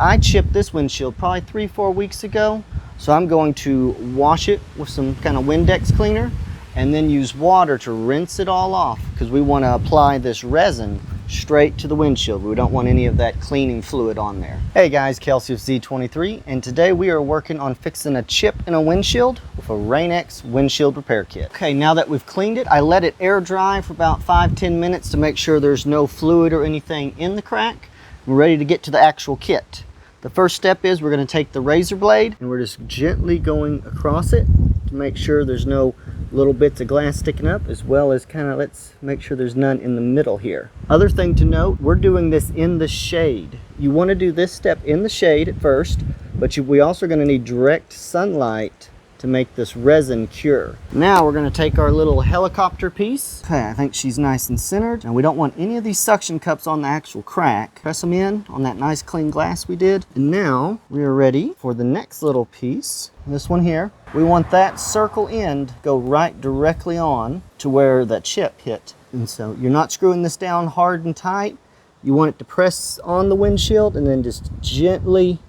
I chipped this windshield probably 3-4 weeks ago, so I'm going to wash it with some kind of Windex cleaner and then use water to rinse it all off, because we want to apply this resin straight to the windshield. We don't want any of that cleaning fluid on there. Hey guys, Kelsey of Z23, and today we are working on fixing a chip in a windshield with a RainX Windshield Repair Kit. Okay, now that we've cleaned it, I let it air dry for about 5-10 minutes to make sure there's no fluid or anything in the crack. We're ready to get to the actual kit. The first step is we're going to take the razor blade and we're just gently going across it to make sure there's no little bits of glass sticking up, as well as let's make sure there's none in the middle here. Other thing to note, we're doing this in the shade. You want to do this step in the shade at first, but we also are going to need direct sunlight to make this resin cure. Now we're going to take our little helicopter piece. Okay, I think she's nice and centered, and we don't want any of these suction cups on the actual crack. Press them in on that nice clean glass we did. And now we are ready for the next little piece. This one here. We want that circle end to go right directly on to where that chip hit. And so you're not screwing this down hard and tight. You want it to press on the windshield and then just gently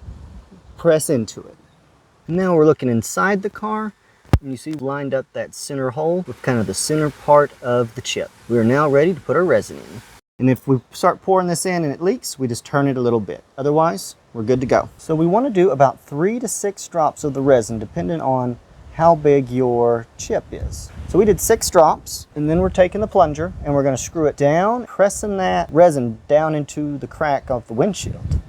press into it. Now we're looking inside the car, and you see lined up that center hole with kind of the center part of the chip. We are now ready to put our resin in. And if we start pouring this in and it leaks, we just turn it a little bit. Otherwise, we're good to go. So we want to do about 3 to 6 drops of the resin, depending on how big your chip is. So we did 6 drops, and then we're taking the plunger and we're going to screw it down, pressing that resin down into the crack of the windshield.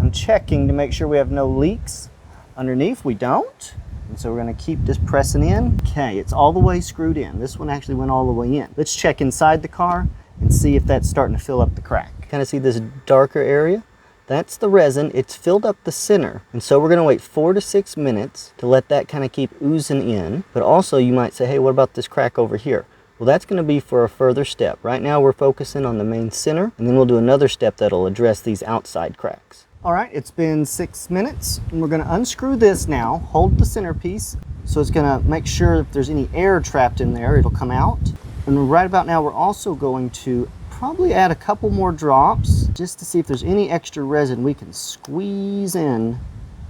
I'm checking to make sure we have no leaks. Underneath we don't, and so we're going to keep just pressing in. Okay, it's all the way screwed in. This one actually went all the way in. Let's check inside the car and see if that's starting to fill up the crack. Kind of see this darker area? That's the resin. It's filled up the center, and so we're going to wait 4 to 6 minutes to let that kind of keep oozing in. But also you might say, hey, what about this crack over here? Well, that's going to be for a further step. Right now we're focusing on the main center, and then we'll do another step that'll address these outside cracks. All right, it's been 6 minutes, and we're going to unscrew this now, hold the centerpiece, so it's going to make sure if there's any air trapped in there, it'll come out. And right about now, we're also going to probably add a couple more drops just to see if there's any extra resin we can squeeze in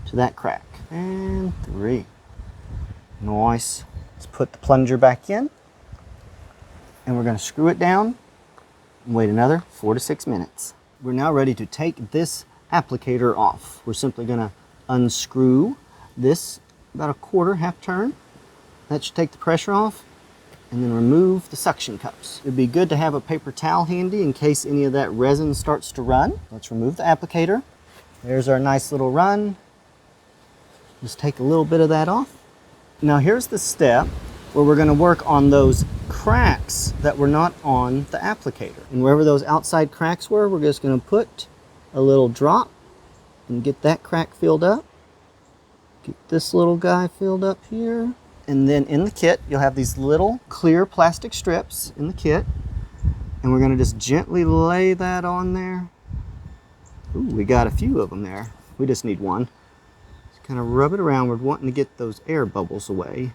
to that crack. And 3. Nice. Let's put the plunger back in, and we're going to screw it down and wait another 4 to 6 minutes. We're now ready to take this applicator off. We're simply going to unscrew this about a half turn. That should take the pressure off, and then remove the suction cups. It'd be good to have a paper towel handy in case any of that resin starts to run. Let's remove the applicator. There's our nice little run. Just take a little bit of that off. Now here's the step where we're going to work on those cracks that were not on the applicator. And wherever those outside cracks were, we're just going to put a little drop and get that crack filled up. Get this little guy filled up here. And then in the kit, you'll have these little clear plastic strips in the kit. And we're going to just gently lay that on there. Ooh, we got a few of them there. We just need one. Just kind of rub it around. We're wanting to get those air bubbles away.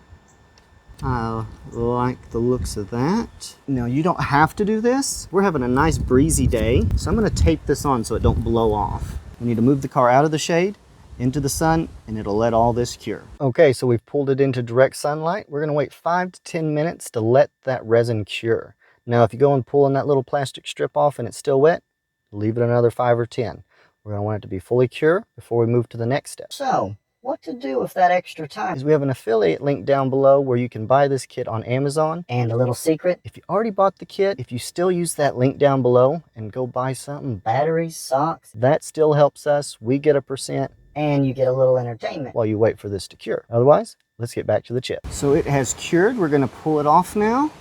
I like the looks of that. Now you don't have to do this. We're having a nice breezy day, so I'm going to tape this on so it don't blow off. We need to move the car out of the shade, into the sun, and it'll let all this cure. Okay, so we've pulled it into direct sunlight. We're going to wait 5 to 10 minutes to let that resin cure. Now if you go and pull that little plastic strip off and it's still wet, leave it another 5 or 10. We're going to want it to be fully cured before we move to the next step. So what to do with that extra time? We have an affiliate link down below where you can buy this kit on Amazon. And a little secret, if you already bought the kit, if you still use that link down below and go buy something, batteries, socks, that still helps us. We get a %, and you get a little entertainment while you wait for this to cure. Otherwise, let's get back to the chip. So it has cured. We're going to pull it off now.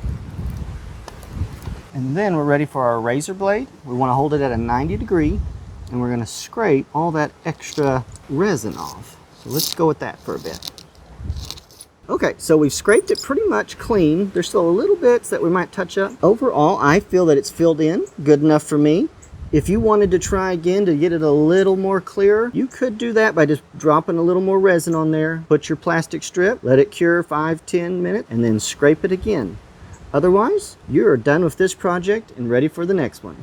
And then we're ready for our razor blade. We want to hold it at a 90 degree, and we're going to scrape all that extra resin off. So let's go with that for a bit. Okay, so we've scraped it pretty much clean. There's still a little bits that we might touch up. Overall, I feel that it's filled in good enough for me. If you wanted to try again to get it a little more clear, you could do that by just dropping a little more resin on there. Put your plastic strip, let it cure 5-10 minutes, and then scrape it again. Otherwise, you're done with this project and ready for the next one.